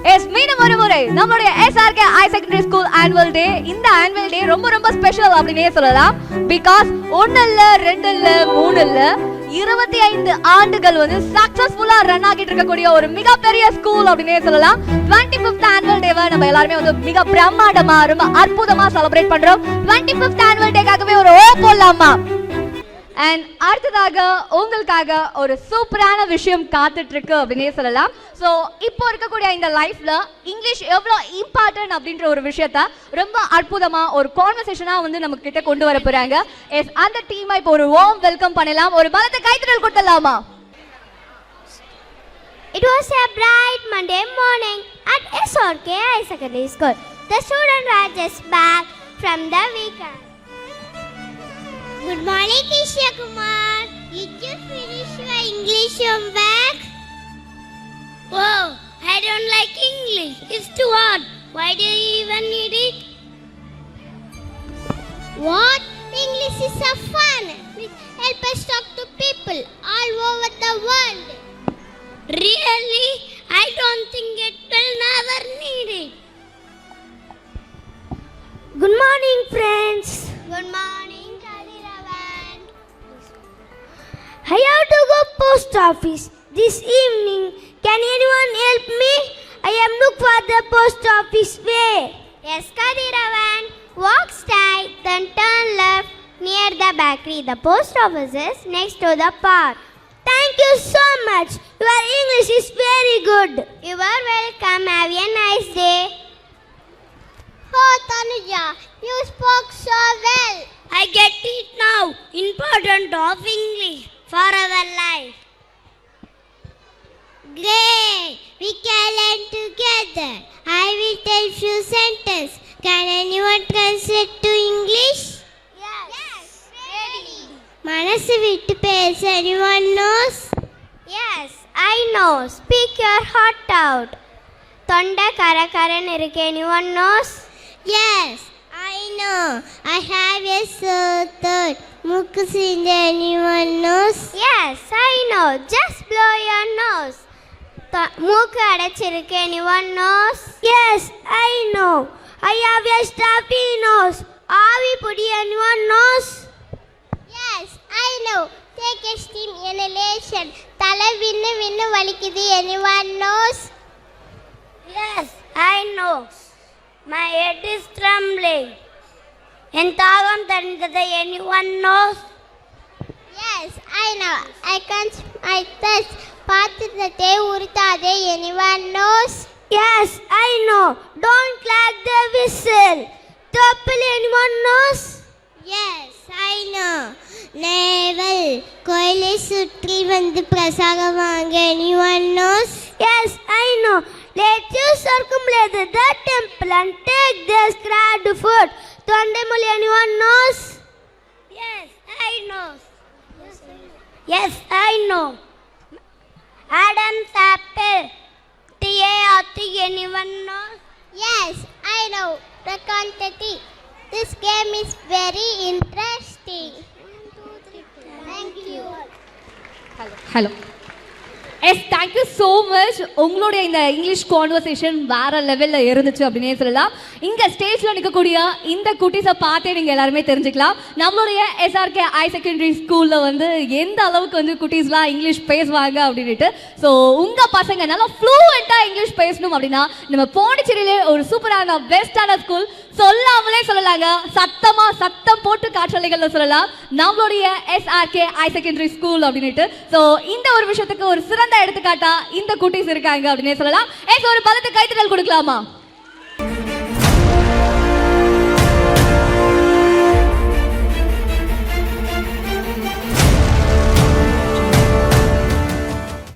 S மீண்டும் ஒரு முறை நம்மளுடைய SRK higher secondary school annual day. இந்த ஆனுவல் டே ரொம்ப ரொம்ப ஸ்பெஷல் அப்படின்னே சொல்லலாம். பிகாஸ் 1 இல்ல 2 இல்ல 3 இல்ல 25 ஆண்டுகள் வந்து சக்சஸ்ஃபுல்லா ரன் ஆகிட்டு இருக்கக்கூடிய ஒரு மிகப்பெரிய ஸ்கூல் அப்படின்னே சொல்லலாம். 25th ஆனுவல் டேவை நம்ம எல்லாருமே வந்து மிக பிரம்மாண்டமா ரொம்ப அற்புதமா செலிப்ரேட் பண்றோம். 25th ஆனுவல் டேக்காகவே ஒரு ஓ போடலாமா? அண்ட் அடுத்ததாக உங்களுக்காக ஒரு சூப்பரான விஷயம் காத்துட்டு இருக்கு அப்படின்னே சொல்லலாம். ஸோ இப்போ இருக்கக்கூடிய இந்த லைஃப்ல இங்கிலீஷ் எவ்வளோ இம்பார்ட்டன்ட் அப்படின்ற ஒரு விஷயத்த ரொம்ப அற்புதமா ஒரு கான்வர்சேஷனா வந்து நம்ம கிட்ட கொண்டு வர போறாங்க. எஸ் அந்த டீமை இப்போ ஒரு வார்ம் வெல்கம் பண்ணலாம். ஒரு பலத்த கைத்தட்டல் கொடுத்துடலாமா? It was a bright Monday morning at SRK High Secondary School. The students were just back from the weekend. Good morning, Kisha Kumar. Did you finish your English homework? Whoa, I don't like English. It's too hard. Why do you even need it? What? English is so fun. It helps us talk to people all over the world. Really? I don't think it will never need it. Good morning, friends. Good morning, Kadiravan. I have to go post office this evening. Can anyone help me? I am looking for the post office way. Yes, Kadiravan. Walk straight, then turn left near the bakery. The post office is next to the park. Thank you so much. Your English is very good. You are welcome. Have a nice day. Oh, Tanuja, you spoke so well. I get it now. Important of English for our life. Great. We can learn together. I will tell few sentences. Can anyone translate to English? Yes. Ready. Manasu vittu pesa. Anyone knows? Yes, I know. Speak your heart out. Thonda karakaran irukku. Anyone knows? Yes, I know. I have a sore throat. Mukku sinja. Anyone knows? Yes, I know. Just blow your nose. மூக்கு அடைச்சிருக்கு. Anyone knows? Yes, I know. I have a stuffy nose. ஆவி புடி. Anyone knows? Yes, I know. Take a steam inhalation. தலை வின்னு வின்னு வலிக்குது. Anyone knows? Yes, I know. My head is trembling. என் தாகம் தணிந்தது. Anyone knows? Yes, I know. I can't my thirst. பாத்திரத்தை உருட்டாதே. Anyone knows? Yes, I know. Don't clap the whistle. Topple. Anyone knows? Yes, I know. Naval கோயிலை சுற்றி வந்து பிரசாதம் வாங்க. Anyone knows? Yes, I know. Let you circumambulate the temple and take the sacred food. Thondemoli. Anyone knows? Yes, I know. Yes, I know. Adam's apple. T-A-R-T. Anyone knows? Yes, I know. The quantity. This game is very interesting. 1, 2, 3. Thank you. Hello. Yes thank you so much. உங்களுடைய இந்த English conversation வேற லெவலில் இருந்துச்சு அப்படின்னே சொல்லலாம். இங்கே ஸ்டேஜில் நிற்கக்கூடிய இந்த குட்டீஸை பார்த்தே நீங்கள் எல்லாருமே தெரிஞ்சுக்கலாம். நம்மளுடைய SRK ஹையர் செகண்டரி ஸ்கூலில் வந்து எந்த அளவுக்கு வந்து குட்டீஸ்லாம் இங்கிலீஷ் பேசுவாங்க அப்படின்ட்டு. ஸோ உங்கள் பசங்க நல்லா ஃப்ளூவெண்ட்டாக இங்கிலீஷ் பேசணும் அப்படின்னா நம்ம பாண்டிச்சேரியிலே ஒரு சூப்பரான பெஸ்டான ஸ்கூல் சொல்லாமலே சொல்லலாங்க. சத்தம் போட்டு காற்றலைகளில் சொல்லலாம் நம்மளுடைய SRK ஹையர் செகண்டரி ஸ்கூல் அப்படின்ட்டு. ஸோ இந்த ஒரு விஷயத்துக்கு ஒரு சிறந்த எடுத்துக்காட்டா இந்த குட்டீஸ் இருக்காங்க அப்படின்னே சொல்லலாம். ஒரு பலத்தை கைத்தட்டல் கொடுக்கலாமா?